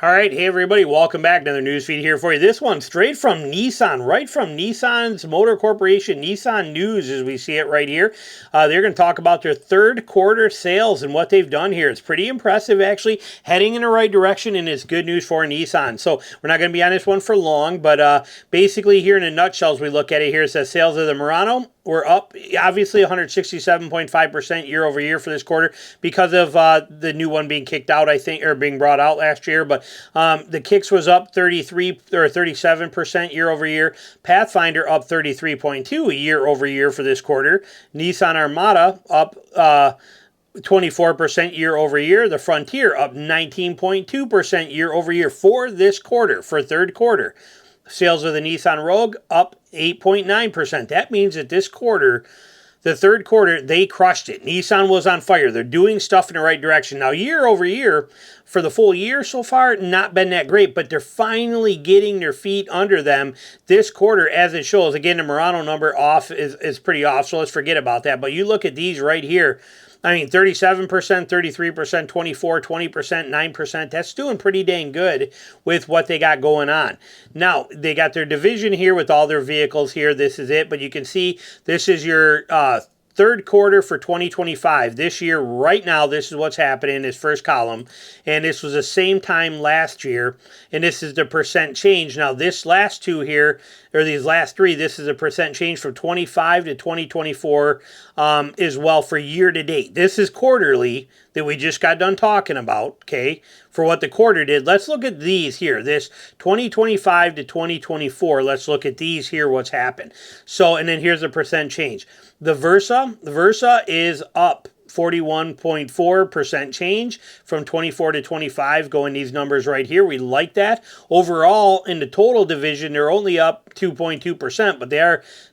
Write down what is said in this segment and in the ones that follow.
All right, hey everybody, welcome back. Another news feed here for you. This one straight from Nissan, right from Nissan's Motor Corporation, Nissan News as we see it right here. They're going to talk about their third quarter sales and what they've done here. It's pretty impressive, actually, heading in the right direction, and it's good news for Nissan. So we're not going to be on this one for long, but basically here in a nutshell, as we look at it here, it says sales of the Murano were up, obviously 167.5% year over year for this quarter because of the new one being kicked out, I think, or being brought out last year. But the Kicks was up 33 or 37% year over year. Pathfinder up 33.2 year over year for this quarter. Nissan Armada up 24% year over year. The Frontier up 19.2% year over year for this quarter, for third quarter. Sales of the Nissan Rogue up 8.9%. That means that this quarter, the third quarter, they crushed it. Nissan was on fire. They're doing stuff in the right direction. Now, year over year, for the full year so far, not been that great, but they're finally getting their feet under them this quarter as it shows. Again, the Murano number off is pretty off, so let's forget about that. But you look at these right here. I mean, 37%, 33%, 24%, 20%, 9%. That's doing pretty dang good with what they got going on. Now, they got their division here with all their vehicles here. This is it. But you can see this is your third quarter for 2025. This year, right now, this is what's happening in this first column. And this was the same time last year. And this is the percent change. Now, this last two here, or these last three, this is a percent change from 25 to 2024 as well for year to date. This is quarterly that we just got done talking about, okay, for what the quarter did. Let's look at these here. This 2025 to 2024, let's look at these here, what's happened. So, and then here's the percent change. The Versa is up 41.4% change from 24 to 25, going these numbers right here. We like that. Overall, in the total division, they're only up 2.2%, but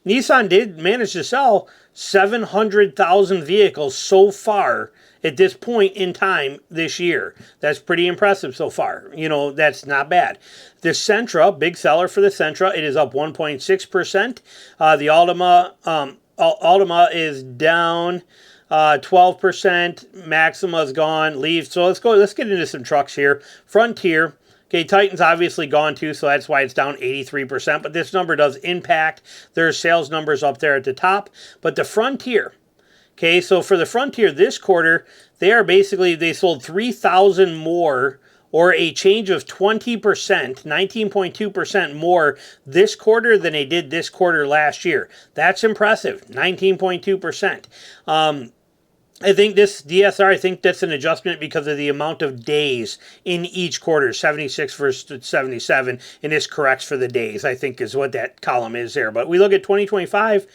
Nissan did manage to sell 700,000 vehicles so far at this point in time this year. That's pretty impressive so far. You know, that's not bad. The Sentra, big seller for the Sentra, it is up 1.6%. The Altima is down 12%. Maxima's gone, leaves. So let's get into some trucks here. Frontier. Okay, Titan's obviously gone too, so that's why it's down 83%. But this number does impact their sales numbers up there at the top. But the Frontier. Okay, so for the Frontier this quarter, they sold 3,000 more, or a change of 20%, 19.2% more this quarter than they did this quarter last year. That's impressive, 19.2%. I think this DSR, I think that's an adjustment because of the amount of days in each quarter, 76 versus 77, and this corrects for the days, I think is what that column is there. But we look at 2025,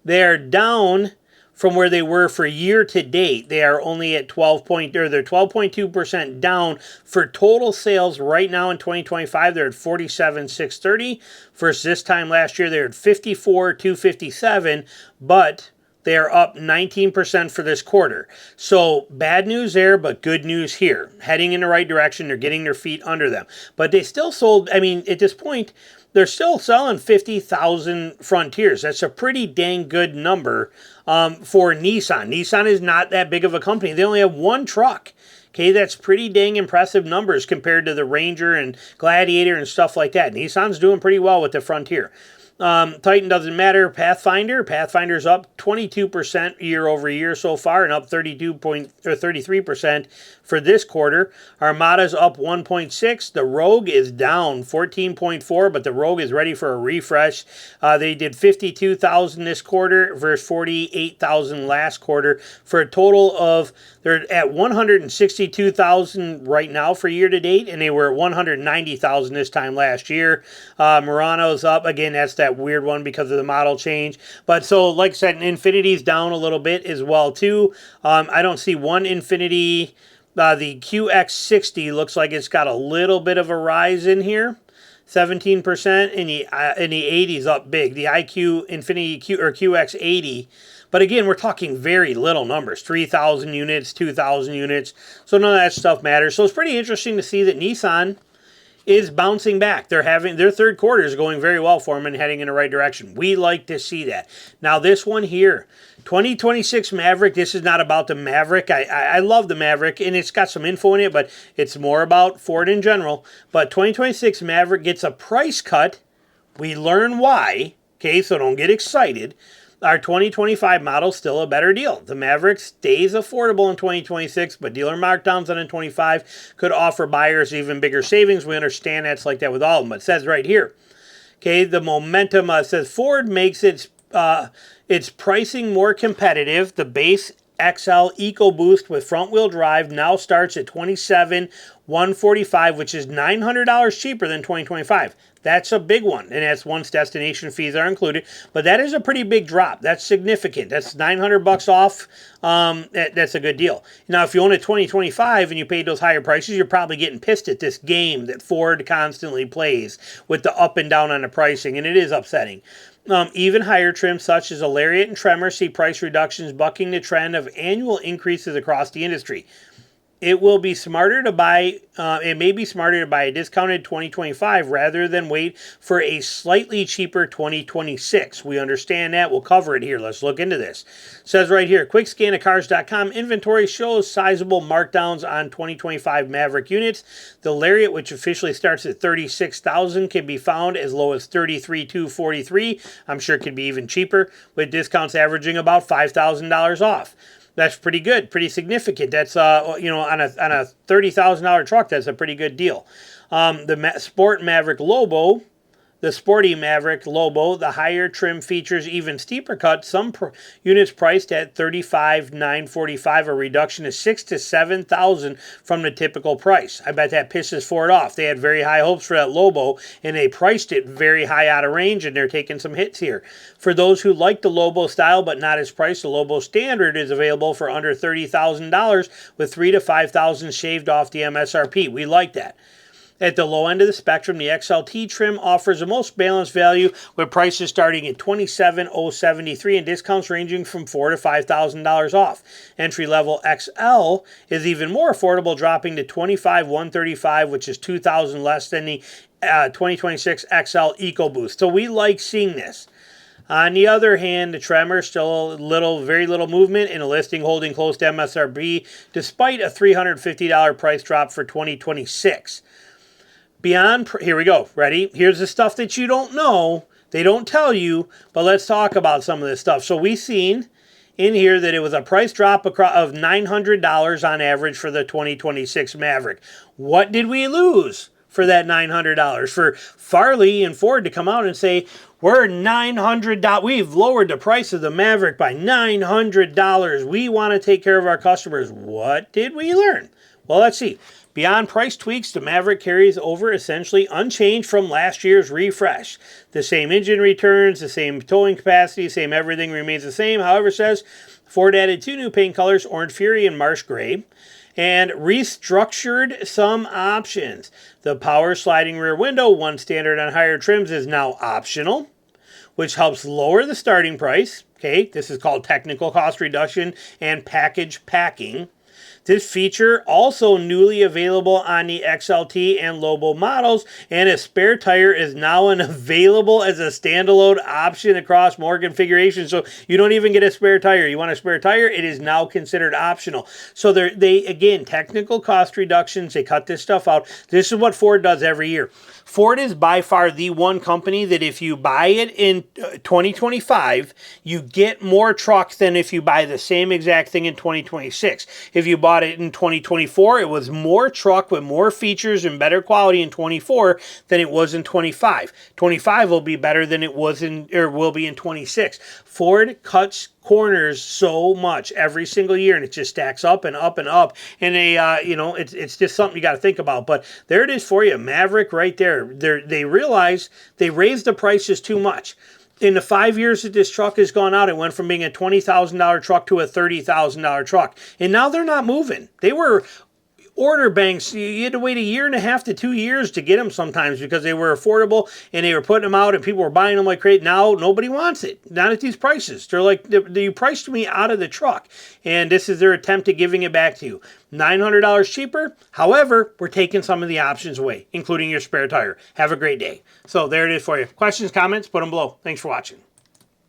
they're down from where they were for year to date. They are only at they're 12.2% down for total sales right now in 2025. They're at 47,630 versus this time last year they're at 54,257, but they are up 19% for this quarter. So bad news there, but good news here. Heading in the right direction. They're getting their feet under them. But they still sold, I mean, at this point, they're still selling 50,000 Frontiers. That's a pretty dang good number for Nissan. Nissan is not that big of a company. They only have one truck. Okay, that's pretty dang impressive numbers compared to the Ranger and Gladiator and stuff like that. Nissan's doing pretty well with the Frontier. Titan doesn't matter. Pathfinder's up 22% year over year so far, and up 33% for this quarter. Armada's up 1.6. The Rogue is down 14.4, but the Rogue is ready for a refresh. They did 52,000 this quarter versus 48,000 last quarter for a total of, they're at 162,000 right now for year to date, and they were at 190,000 this time last year. Murano's up again. That's that weird one because of the model change. But so, like I said, Infinity's down a little bit as well too. I don't see one Infinity. The QX60 looks like it's got a little bit of a rise in here. 17%, and the 80's up big. The IQ Infinity QX80. But again, we're talking very little numbers. 3,000 units, 2,000 units. So none of that stuff matters. So it's pretty interesting to see that Nissan is bouncing back. Their third quarter is going very well for them and heading in the right direction. We like to see that. Now this one here, 2026 Maverick, this is not about the Maverick. I love the Maverick, and it's got some info in it, but it's more about Ford in general. But 2026 Maverick gets a price cut. We learn why, okay, so don't get excited. Our 2025 model's still a better deal. The Maverick stays affordable in 2026, but dealer markdowns on in 25 could offer buyers even bigger savings. We understand that's like that with all of them. But it says right here, okay, the momentum says Ford makes its pricing more competitive. The base XL EcoBoost with front-wheel drive now starts at $27,145, which is $900 cheaper than 2025. That's a big one, and that's once destination fees are included. But that is a pretty big drop. That's significant. That's $900 off. That's a good deal. Now, if you own a 2025 and you paid those higher prices, you're probably getting pissed at this game that Ford constantly plays with the up and down on the pricing, and it is upsetting. Even higher trims such as a Lariat and Tremor see price reductions bucking the trend of annual increases across the industry. It will be smarter to buy. It may be smarter to buy a discounted 2025 rather than wait for a slightly cheaper 2026. We understand that. We'll cover it here. Let's look into this. It says right here, quick scan of cars.com inventory shows sizable markdowns on 2025 Maverick units. The Lariat, which officially starts at $36,000, can be found as low as $33,243. I'm sure it could be even cheaper, with discounts averaging about $5,000 off. That's pretty good, pretty significant. That's on a $30,000 truck, that's a pretty good deal. The Sporty Maverick Lobo, the higher trim features even steeper cut. Some units priced at $35,945, a reduction of $6,000 to $7,000 from the typical price. I bet that pisses Ford off. They had very high hopes for that Lobo, and they priced it very high out of range, and they're taking some hits here. For those who like the Lobo style but not its price, the Lobo Standard is available for under $30,000 with $3,000 to $5,000 shaved off the MSRP. We like that. At the low end of the spectrum, the XLT trim offers the most balanced value with prices starting at $27,073 and discounts ranging from $4,000 to $5,000 off. Entry-level XL is even more affordable, dropping to $25,135, which is $2,000 less than the 2026 XL EcoBoost. So we like seeing this. On the other hand, the Tremor still very little movement in a listing holding close to MSRP despite a $350 price drop for 2026. Here we go. Ready? Here's the stuff that you don't know. They don't tell you, but let's talk about some of this stuff. So we seen in here that it was a price drop of $900 on average for the 2026 Maverick. What did we lose for that $900? For Farley and Ford to come out and say, we're $900. We've lowered the price of the Maverick by $900. We want to take care of our customers. What did we learn? Well, let's see. Beyond price tweaks, the Maverick carries over essentially unchanged from last year's refresh. The same engine returns, the same towing capacity, same everything remains the same. However, it says Ford added 2 new paint colors, Orange Fury and Marsh Gray, and restructured some options. The power sliding rear window, one standard on higher trims, is now optional, which helps lower the starting price. Okay, this is called technical cost reduction and package packing. This feature also newly available on the XLT and Lobo models, and a spare tire is now available as a standalone option across more configurations. So you don't even get a spare tire. You want a spare tire? It is now considered optional. So they again, technical cost reductions. They cut this stuff out. This is what Ford does every year. Ford is by far the one company that if you buy it in 2025, you get more trucks than if you buy the same exact thing in 2026. If you bought it in 2024, it was more truck with more features and better quality in 24 than it was in 25. 25 will be better than it was will be in 26. Ford cuts corners so much every single year, and it just stacks up and up and up. And it's just something you got to think about. But there it is for you, Maverick, right there. They realize they raised the prices too much. In the 5 years that this truck has gone out, it went from being a $20,000 truck to a $30,000 truck. And now they're not moving. They were order banks. You had to wait 1.5 to 2 years to get them sometimes because they were affordable and they were putting them out and people were buying them like crazy. Now nobody wants it. Not at these prices. They're like, you priced me out of the truck. And this is their attempt at giving it back to you. $900 cheaper. However, we're taking some of the options away, including your spare tire. Have a great day. So there it is for you. Questions, comments, put them below. Thanks for watching.